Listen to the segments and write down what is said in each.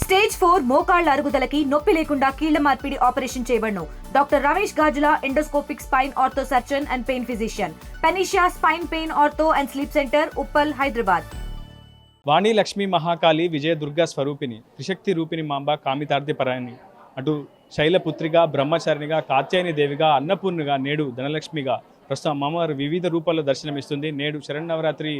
Stage 4 మోకాళ్ల అరుగుదలకి నొప్పి లేకుండా కీళ్ల మార్పిడి ఆపరేషన్ చేయబడును. Doctor Ramesh Gajula, endoscopic spine ortho surgeon and pain physician, Panacea spine pain ortho and sleep centre, Uppal, Hyderabad. Vani Lakshmi Mahakali Vijaya Durga స్వరూపిణి త్రిశక్తి రూపిణి మాంబ కామితార్థి పరాయణి. అటు శైలపుత్రిగా, బ్రహ్మచారిణిగా, కాత్యాయని దేవిగా, అన్నపూర్ణిగా, నేడు ధనలక్ష్మిగా ప్రస్తుతం అమ్మవారు వివిధ రూపాల్లో దర్శనమిస్తుంది. నేడు శరన్నవరాత్రి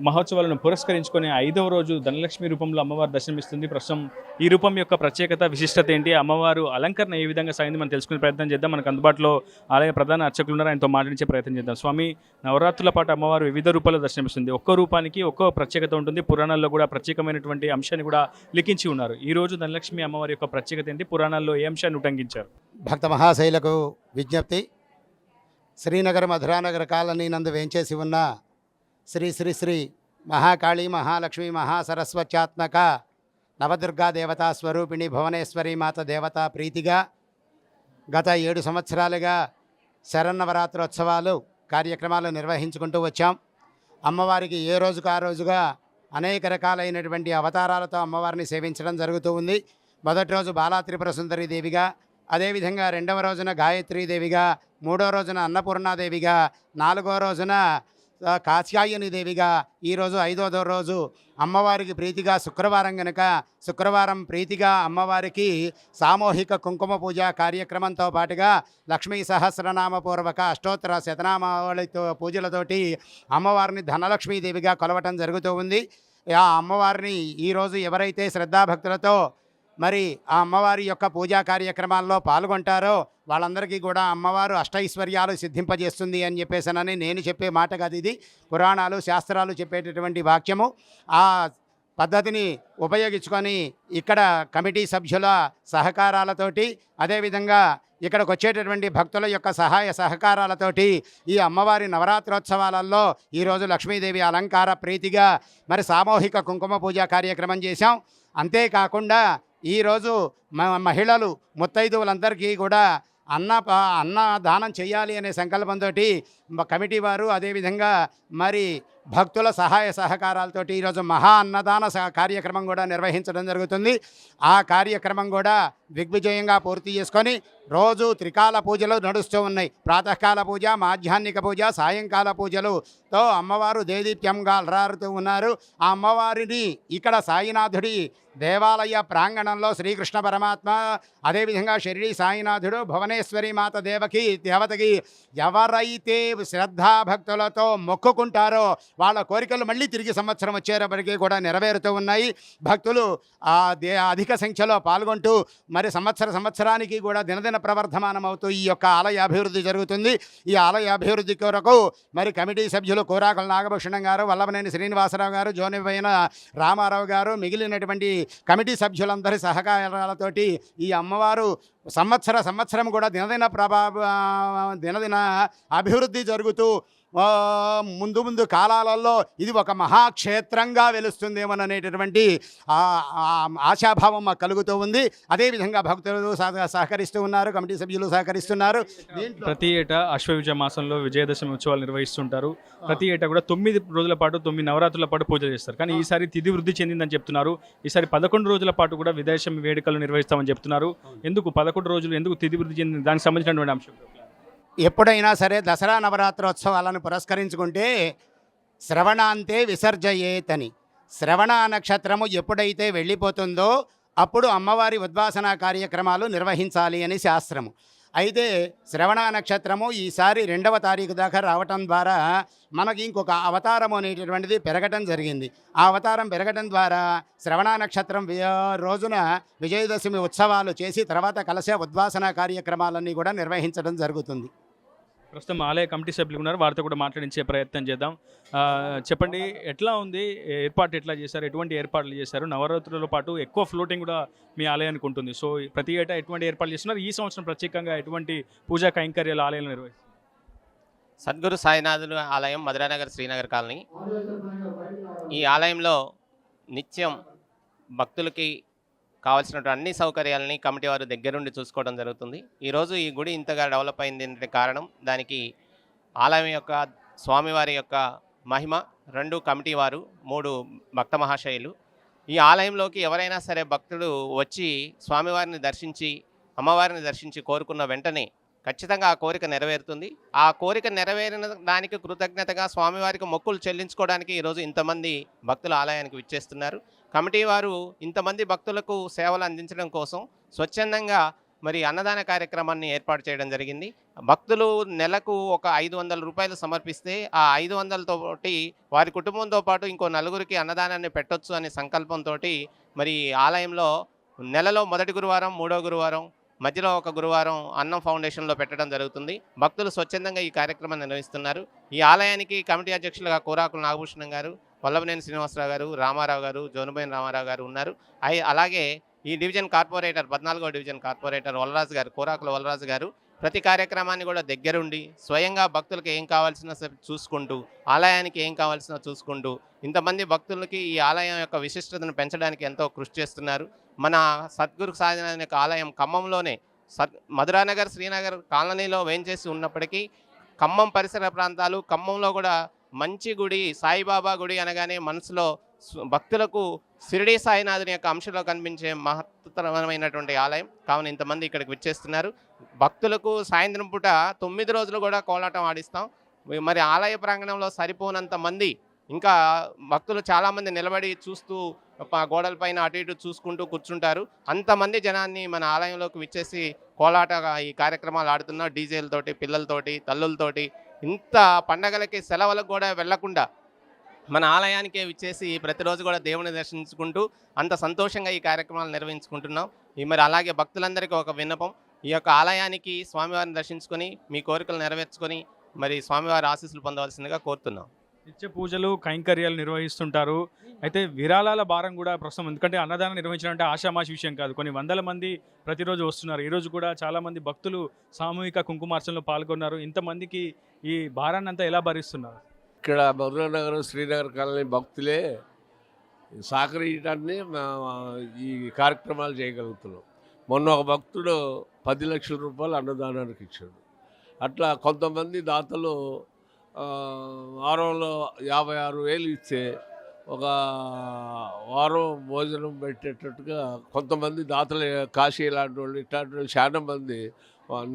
మహోత్సవాలను పురస్కరించుకునే 5వ రోజు ధనలక్ష్మి రూపంలో అమ్మవారు దర్శనమిస్తుంది. ప్రస్తుతం ఈ రూపం యొక్క ప్రత్యేకత, విశిష్టత ఏంటి, అమ్మవారు అలంకరణ ఏ విధంగా సాగింది మనం తెలుసుకునే ప్రయత్నం చేద్దాం. మనకు అందుబాటులో ఆలయ ప్రధాన అర్చకులు ఉన్నారు, ఆయనతో మాట్లాడించే ప్రయత్నం చేద్దాం. స్వామి, నవరాత్రుల పాటు అమ్మవారు వివిధ రూపాల్లో దర్శనమిస్తుంది. ఒక్కో రూపానికి ఒక్కో ప్రత్యేకత ఉంటుంది. పురాణాల్లో కూడా ప్రత్యేకమైనటువంటి అంశాన్ని కూడా లిఖించి ఉన్నారు. ఈ రోజు ధనలక్ష్మి అమ్మవారి యొక్క ప్రత్యేకత ఏంటి, పురాణాల్లో ఏ అంశాన్ని ఉటంకించారు? భక్త మహాశైలకు విజ్ఞప్తి. శ్రీనగర్ మధురానగర్ కాలనీ నందు వేంచేసి ఉన్న శ్రీ శ్రీ శ్రీ మహాకాళి, మహాలక్ష్మి, మహాసరస్వత్యాత్మక నవదుర్గా దేవతా స్వరూపిణి భువనేశ్వరి మాత దేవతా ప్రీతిగా గత 7 సంవత్సరాలుగా శరన్నవరాత్రోత్సవాలు కార్యక్రమాలు నిర్వహించుకుంటూ వచ్చాం. అమ్మవారికి ఏ రోజుకు ఆ రోజుగా అనేక రకాలైనటువంటి అవతారాలతో అమ్మవారిని సేవించడం జరుగుతూ ఉంది. మొదటి రోజు బాలా త్రిపుర సుందరి దేవిగా, అదేవిధంగా 2వ రోజున గాయత్రీదేవిగా, 3వ రోజున అన్నపూర్ణాదేవిగా, 4వ రోజున కాత్యాయని దేవిగా, ఈరోజు 5వ రోజు అమ్మవారికి ప్రీతిగా శుక్రవారం కనుక శుక్రవారం ప్రీతిగా అమ్మవారికి సామూహిక కుంకుమ పూజ కార్యక్రమంతో పాటుగా లక్ష్మీ సహస్రనామపూర్వక అష్టోత్తర శతనామావళితో పూజలతోటి అమ్మవారిని ధనలక్ష్మీదేవిగా కొలవటం జరుగుతూ ఉంది. ఆ అమ్మవారిని ఈరోజు ఎవరైతే శ్రద్ధాభక్తులతో మరి ఆ అమ్మవారి యొక్క పూజా కార్యక్రమాల్లో పాల్గొంటారో వాళ్ళందరికీ కూడా అమ్మవారు అష్టైశ్వర్యాలు సిద్ధింపజేస్తుంది అని చెప్పేసానని నేను చెప్పే మాట కాదు, ఇది పురాణాలు శాస్త్రాలు చెప్పేటటువంటి వాక్యము. ఆ పద్ధతిని ఉపయోగించుకొని ఇక్కడ కమిటీ సభ్యుల సహకారాలతోటి, అదేవిధంగా ఇక్కడికి వచ్చేటటువంటి భక్తుల యొక్క సహాయ సహకారాలతోటి ఈ అమ్మవారి నవరాత్రోత్సవాలలో ఈరోజు లక్ష్మీదేవి అలంకార ప్రీతిగా మరి సామూహిక కుంకుమ పూజ కార్యక్రమం చేశాం. అంతేకాకుండా ఈరోజు మహిళలు ముత్తైదువులందరికీ కూడా అన్నదానం చేయాలి అనే సంకల్పంతో కమిటీ వారు, అదేవిధంగా మరి భక్తుల సహాయ సహకారాలతోటి ఈరోజు మహా అన్నదాన కార్యక్రమం కూడా నిర్వహించడం జరుగుతుంది. ఆ కార్యక్రమం కూడా దిగ్విజయంగా పూర్తి చేసుకొని రోజు త్రికాల పూజలు నడుస్తూ ఉన్నాయి. ప్రాతకాల పూజ, మాధ్యాహ్నిక పూజ, సాయంకాల పూజలుతో అమ్మవారు దేదీప్యంగా అలరారుతూ ఉన్నారు. ఆ అమ్మవారిని ఇక్కడ సాయినాథుడి దేవాలయ ప్రాంగణంలో శ్రీకృష్ణ పరమాత్మ, అదేవిధంగా షిరిడి సాయినాథుడు, భువనేశ్వరి మాత దేవతకి ఎవరైతే శ్రద్ధాభక్తులతో మొక్కుకుంటారో వాళ్ళ కోరికలు మళ్ళీ తిరిగి సంవత్సరం వచ్చేటప్పటికీ కూడా నెరవేరుతూ ఉన్నాయి. భక్తులు అధిక సంఖ్యలో పాల్గొంటూ మరి సంవత్సరానికి కూడా దినదిన ప్రవర్ధమానం అవుతూ ఈ యొక్క ఆలయ అభివృద్ధి జరుగుతుంది. ఈ ఆలయ అభివృద్ధి కొరకు మరి కమిటీ సభ్యులు కూరాకుల నాగభూషణం గారు, వల్లభనేని శ్రీనివాసరావు గారు, జోనిపైన రామారావు గారు, మిగిలినటువంటి కమిటీ సభ్యులందరి సహకారాలతోటి ఈ అమ్మవారు సంవత్సరం కూడా దినదిన అభివృద్ధి జరుగుతూ ముందు కాలాలలో ఇది ఒక మహాక్షేత్రంగా వెలుస్తుందేమోననేటటువంటి ఆశాభావం మాకు కలుగుతూ ఉంది. అదేవిధంగా భక్తులు సహకరిస్తూ ఉన్నారు, కమిటీ సభ్యులు సహకరిస్తున్నారు. ప్రతి ఏటా అశ్వయుజ మాసంలో విజయదశమి ఉత్సవాలు నిర్వహిస్తుంటారు. ప్రతి ఏటా కూడా 9 రోజుల పాటు 9 నవరాత్రుల పాటు పూజలు చేస్తారు. కానీ ఈసారి తిథి వృద్ధి చెందిందని చెప్తున్నారు. ఈసారి 11 రోజుల పాటు కూడా విజయదశమి వేడుకలు నిర్వహిస్తామని చెప్తున్నారు. ఎందుకు 11 రోజులు, ఎందుకు తిథి వృద్ధి చెందింది, దానికి సంబంధించినటువంటి అంశం? ఎప్పుడైనా సరే దసరా నవరాత్రోత్సవాలను పురస్కరించుకుంటే శ్రవణాంతే విసర్జయేతని, శ్రవణ నక్షత్రము ఎప్పుడైతే వెళ్ళిపోతుందో అప్పుడు అమ్మవారి ఉద్వాసన కార్యక్రమాలు నిర్వహించాలి అని శాస్త్రము. అయితే శ్రవణ నక్షత్రము ఈసారి 2వ తారీఖు దాకా రావటం ద్వారా మనకి ఇంకొక అవతారం అనేటటువంటిది పెరగటం జరిగింది. ఆ అవతారం పెరగటం ద్వారా శ్రవణ నక్షత్రం రోజున విజయదశమి ఉత్సవాలు చేసి తర్వాత కలశ ఉద్వాసన కార్యక్రమాలన్నీ కూడా నిర్వహించడం జరుగుతుంది. ప్రస్తుతం ఆలయ కమిటీ సభ్యులు ఉన్నారు, వారితో కూడా మాట్లాడించే ప్రయత్నం చేద్దాం. చెప్పండి, ఎట్లా ఉంది ఏర్పాటు, ఎట్లా చేశారు, ఎటువంటి ఏర్పాట్లు చేశారు? నవరాత్రులతో పాటు ఎక్కువ ఫ్లోటింగ్ కూడా మీ ఆలయానికి ఉంటుంది. సో ప్రతి ఏటా ఎటువంటి ఏర్పాట్లు చేస్తున్నారు? ఈ సంవత్సరం ప్రత్యేకంగా ఎటువంటి పూజా కైంకర్యాలు ఆలయంలో నిర్వహిస్తారు? సద్గురు సాయినాథుడు ఆలయం, మధురానగర్ శ్రీనగర్ కాలనీ. ఈ ఆలయంలో నిత్యం భక్తులకి కావాల్సినటువంటి అన్ని సౌకర్యాలని కమిటీ వారు దగ్గరుండి చూసుకోవడం జరుగుతుంది. ఈరోజు ఈ గుడి ఇంతగా డెవలప్ అయింది అంటే కారణం దానికి ఆలయం యొక్క స్వామివారి యొక్క మహిమ, 2 కమిటీ వారు, 3 భక్త మహాశయులు ఈ ఆలయంలోకి ఎవరైనా సరే భక్తులు వచ్చి స్వామివారిని దర్శించి అమ్మవారిని దర్శించి కోరుకున్న వెంటనే ఖచ్చితంగా ఆ కోరిక నెరవేరుతుంది. ఆ కోరిక నెరవేరిన దానికి కృతజ్ఞతగా స్వామివారికి మొక్కులు చెల్లించుకోవడానికి ఈరోజు ఇంతమంది భక్తులు ఆలయానికి విచ్చేస్తున్నారు. కమిటీ వారు ఇంతమంది భక్తులకు సేవలు అందించడం కోసం స్వచ్ఛందంగా మరి అన్నదాన కార్యక్రమాన్ని ఏర్పాటు చేయడం జరిగింది. భక్తులు నెలకు ఒక 500 రూపాయలు సమర్పిస్తే ఆ 500 తోటి వారి కుటుంబంతో పాటు ఇంకో నలుగురికి అన్నదానాన్ని పెట్టొచ్చు అనే సంకల్పంతో మరి ఆలయంలో నెలలో మొదటి గురువారం, మూడో గురువారం, మధ్యలో ఒక గురువారం అన్నం ఫౌండేషన్లో పెట్టడం జరుగుతుంది. భక్తులు స్వచ్ఛందంగా ఈ కార్యక్రమాన్ని నిర్వహిస్తున్నారు. ఈ ఆలయానికి కమిటీ అధ్యక్షులుగా కోరాకుల నాగభూషణం గారు, వల్లభనేని శ్రీనివాసరావు గారు, రామారావు గారు, జోనుబైన రామారావు గారు ఉన్నారు. అలాగే ఈ division corporator 14వ division corporator Valaraju గారు, కోరాకుల వలరాజు గారు ప్రతి కార్యక్రమాన్ని కూడా దగ్గరుండి స్వయంగా భక్తులకు ఏం కావాల్సిన చూసుకుంటూ, ఆలయానికి ఏం కావాల్సిన చూసుకుంటూ, ఇంతమంది భక్తులకి ఈ ఆలయం యొక్క విశిష్టతను పెంచడానికి ఎంతో కృషి చేస్తున్నారు. మన సద్గురు సాయినాథ్ యొక్క ఆలయం ఖమ్మంలోనే మధురానగర్ శ్రీనగర్ కాలనీలో వేంచేసి ఉన్నప్పటికీ ఖమ్మం పరిసర ప్రాంతాలు, ఖమ్మంలో కూడా మంచి గుడి సాయిబాబా గుడి అనగానే మనసులో భక్తులకు షిరిడీ సాయినాథుని యొక్క అంశంలో కనిపించే మహత్తరమైనటువంటి ఆలయం కావున ఇంతమంది ఇక్కడికి విచ్చేస్తున్నారు. భక్తులకు సాయంత్రం పూట 9 రోజులు కూడా కోలాటం ఆడిస్తాం. మరి ఆలయ ప్రాంగణంలో సరిపోనంత మంది ఇంకా భక్తులు చాలామంది నిలబడి చూస్తూ గోడలపైన అటు ఇటు చూసుకుంటూ కూర్చుంటారు. అంతమంది జనాన్ని మన ఆలయంలోకి విచ్చేసి కోలాట ఈ కార్యక్రమాలు ఆడుతున్నా డీజేలతోటి, పిల్లలతోటి, తల్లులతోటి ఇంత పండగలకి సెలవులకు కూడా వెళ్లకుండా మన ఆలయానికే విచ్చేసి ప్రతిరోజు కూడా దేవుని దర్శించుకుంటూ అంత సంతోషంగా ఈ కార్యక్రమాలు నిర్వహించుకుంటున్నాం. మరి అలాగే భక్తులందరికీ ఒక విన్నపం, ఈ యొక్క ఆలయానికి స్వామివారిని దర్శించుకొని మీ కోరికలు నెరవేర్చుకొని మరి స్వామివారి ఆశీస్సులు పొందవలసిందిగా కోరుతున్నాం. నిత్య పూజలు కైంకర్యాలు నిర్వహిస్తుంటారు. అయితే విరాళాల భారం కూడా ప్రస్తుతం, ఎందుకంటే అన్నదానం నిర్వహించడం అంటే ఆషామాషి విషయం కాదు. కొన్ని వందల మంది ప్రతిరోజు వస్తున్నారు. ఈరోజు కూడా చాలామంది భక్తులు సామూహిక కుంకుమార్చనలో పాల్గొన్నారు. ఇంతమందికి ఈ భారాన్ని అంతా ఎలా భరిస్తున్నారు? ఇక్కడ మధురానగర్ శ్రీనగర్ కాలనీ భక్తులే సహకరించడాన్ని ఈ కార్యక్రమాలు చేయగలుగుతున్నాం. మొన్న ఒక భక్తుడు 10 లక్షల రూపాయలు అన్నదానానికి ఇచ్చాడు. అట్లా కొంతమంది దాతలు వారంలో 56,000 ఇస్తే ఒక వారం భోజనం పెట్టేటట్టుగా కొంతమంది దాతలు, కాశీ లాంటి వాళ్ళు ఇట్లాంటి వాళ్ళు చాలా మంది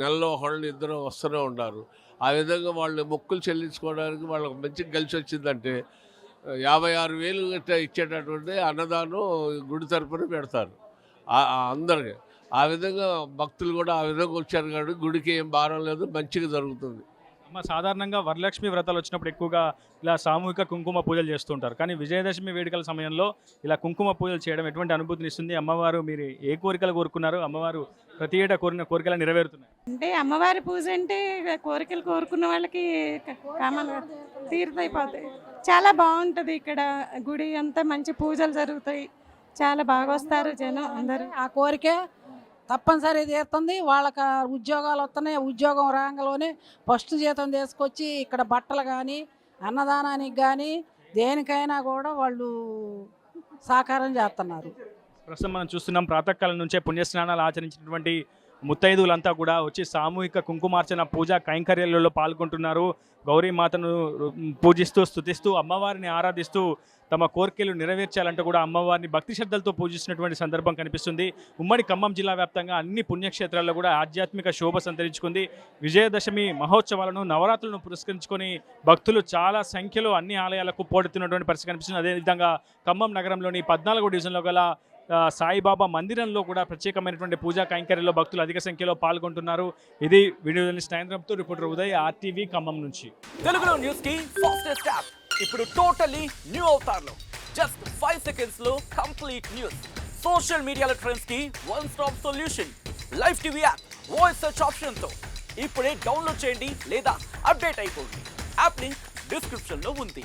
నెలలో ఒకళ్ళు ఇద్దరు వస్తూనే ఉన్నారు. ఆ విధంగా వాళ్ళు మొక్కులు చెల్లించుకోవడానికి వాళ్ళకి మంచిగా కలిసి వచ్చిందంటే 56,000 ఇచ్చేటటువంటి అన్నదానం గుడి తరపున పెడతారు అందరికీ. ఆ విధంగా భక్తులు కూడా ఆ విధంగా వచ్చారు కాబట్టి గుడికి ఏం భారం లేదు, మంచిగా జరుగుతుంది. అమ్మ, సాధారణంగా వరలక్ష్మి వ్రతాలు వచ్చినప్పుడు ఎక్కువగా ఇలా సామూహిక కుంకుమ పూజలు చేస్తుంటారు. కానీ విజయదశమి వేడుకల సమయంలో ఇలా కుంకుమ పూజలు చేయడం ఎటువంటి అనుభూతిని ఇస్తుంది? అమ్మవారు మీరు ఏ కోరికలు కోరుకున్నారు? అమ్మవారు ప్రతి ఏటా కోరిన కోరికలు నెరవేరుతున్నాయి అంటే అమ్మవారి పూజ అంటే కోరికలు కోరుకున్న వాళ్ళకి కామన్గా తీరుతైపోతాయి. చాలా బాగుంటుంది ఇక్కడ గుడి అంతా, మంచి పూజలు జరుగుతాయి, చాలా బాగా వస్తారు జనం అందరూ. ఆ కోరిక తప్పనిసరి తీరుతుంది. వాళ్ళకి ఉద్యోగాలు వస్తున్నాయి, ఉద్యోగం రాగానే ఫస్ట్ జీతం తీసుకొచ్చి ఇక్కడ బట్టలు కానీ అన్నదానానికి కానీ దేనికైనా కూడా వాళ్ళు సహకారం చేస్తున్నారు. ప్రస్తుతం మనం చూస్తున్నాం, ప్రాతకాలం నుంచే పుణ్యస్నానాలు ఆచరించినటువంటి ముత్తైదువులంతా కూడా వచ్చి సామూహిక కుంకుమార్చన పూజా కైంకర్యాలలో పాల్గొంటున్నారు. గౌరీమాతను పూజిస్తూ స్తుతిస్తూ అమ్మవారిని ఆరాధిస్తూ తమ కోరికలు నెరవేర్చాలంటూ కూడా అమ్మవారిని భక్తి శ్రద్ధలతో పూజిస్తున్నటువంటి సందర్భం కనిపిస్తుంది. ఉమ్మడి ఖమ్మం జిల్లా వ్యాప్తంగా అన్ని పుణ్యక్షేత్రాల్లో కూడా ఆధ్యాత్మిక శోభ సంతరించుకుంది. విజయదశమి మహోత్సవాలను, నవరాత్రులను పురస్కరించుకొని భక్తులు చాలా సంఖ్యలో అన్ని ఆలయాలకు పోటెత్తున్నటువంటి పరిస్థితి కనిపిస్తుంది. అదేవిధంగా ఖమ్మం నగరంలోని 14వ డివిజన్లో గల సాయిబాబా మందిరంలో కూడా ప్రత్యేకమైనటువంటి పూజా కైంకర్యంలో భక్తులు అధిక సంఖ్యలో పాల్గొంటున్నారు. ఇది video journalist reporter Uday, RTV Khammam నుంచి. తెలుగులో న్యూస్ కి ఫాస్టెస్ట్ యాప్ ఇప్పుడు టోటల్లీ న్యూ అవతార్లో జస్ట్ 5 సెకండ్స్ లో కంప్లీట్ న్యూస్. సోషల్ మీడియాలో ట్రెండ్స్ కి one stop solution. Live TV app voice search option తో ఇప్పుడే డౌన్లోడ్ చేయండి లేదా అప్డేట్ అయిపోండి. యాప్ లింక్ డిస్క్రిప్షన్ లో ఉంది.